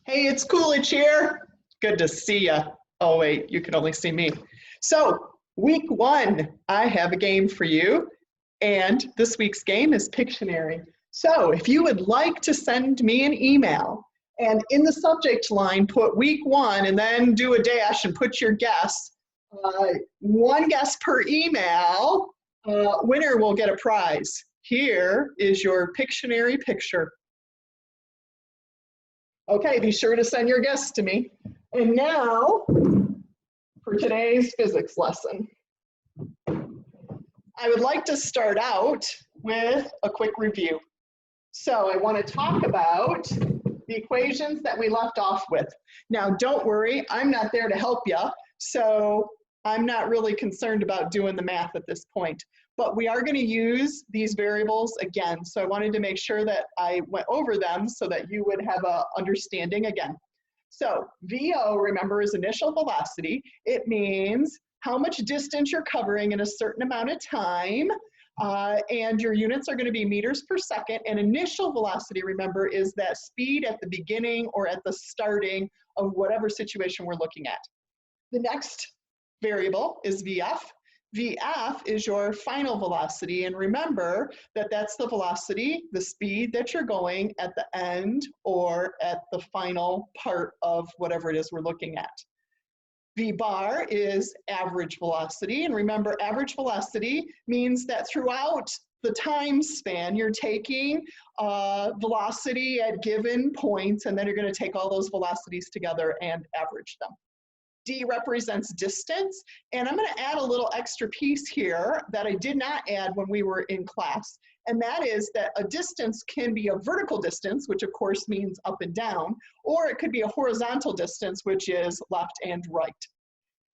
Hey, it's Coolidge here. Good to see you. Oh, wait, you can only see me. So, week one, I have a game for you, and this week's game is Pictionary. So, if you would like to send me an email, and in the subject line put week one and then do a dash and put your guess, one guess per email, winner will get a prize. Here is your Pictionary picture. Okay, be sure to send your guests to me. And now for today's physics lesson. I would like to start out with a quick review. So I want to talk about the equations that we left off with. Now, don't worry, I'm not there to help you, so I'm not really concerned about doing the math at this point. But we are going to use these variables again. So I wanted to make sure that I went over them so that you would have an understanding again. So VO, remember, is initial velocity. It means how much distance you're covering in a certain amount of time. And your units are going to be meters per second. And initial velocity, remember, is that speed at the beginning or at the starting of whatever situation we're looking at. The next variable is VF. VF is your final velocity, and remember that that's the velocity, the speed that you're going at the end or at the final part of whatever it is we're looking at. V bar is average velocity, and remember average velocity means that throughout the time span you're taking velocity at given points, and then you're going to take all those velocities together and average them. D represents distance, and I'm going to add a little extra piece here that I did not add when we were in class, and that is that a distance can be a vertical distance, which of course means up and down, or it could be a horizontal distance, which is left and right.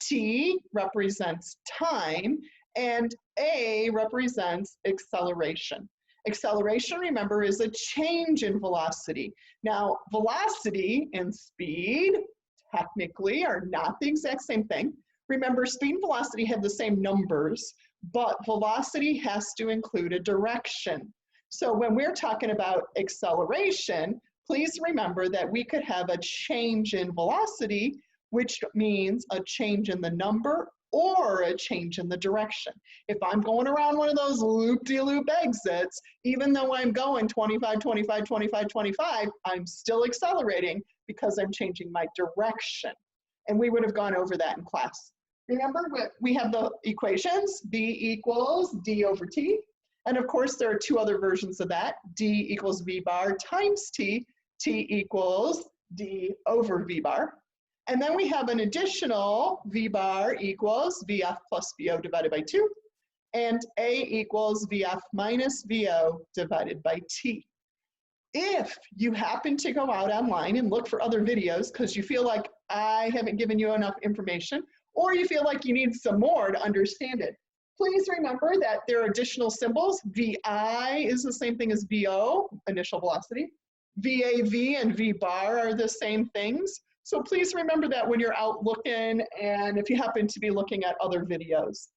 T represents time, and A represents acceleration. Acceleration, remember, is a change in velocity. Now, velocity and speed technically are not the exact same thing. Remember, speed and velocity have the same numbers, but velocity has to include a direction. So when we're talking about acceleration, please remember that we could have a change in velocity, which means a change in the number or a change in the direction. If I'm going around one of those loop-de-loop exits, even though I'm going 25, 25, 25, 25, I'm still accelerating because I'm changing my direction. And we would have gone over that in class. Remember, we have the equations, B equals D over T. And of course, there are two other versions of that. D equals V bar times T. T equals D over V bar. And then we have an additional V bar equals VF plus VO divided by 2. And A equals VF minus VO divided by T. If you happen to go out online and look for other videos because you feel like I haven't given you enough information, or you feel like you need some more to understand it, please remember that there are additional symbols. VI is the same thing as VO, initial velocity. VAV and V bar are the same things. So please remember that when you're out looking, and if you happen to be looking at other videos,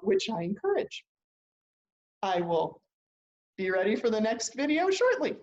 which I encourage. I will be ready for the next video shortly.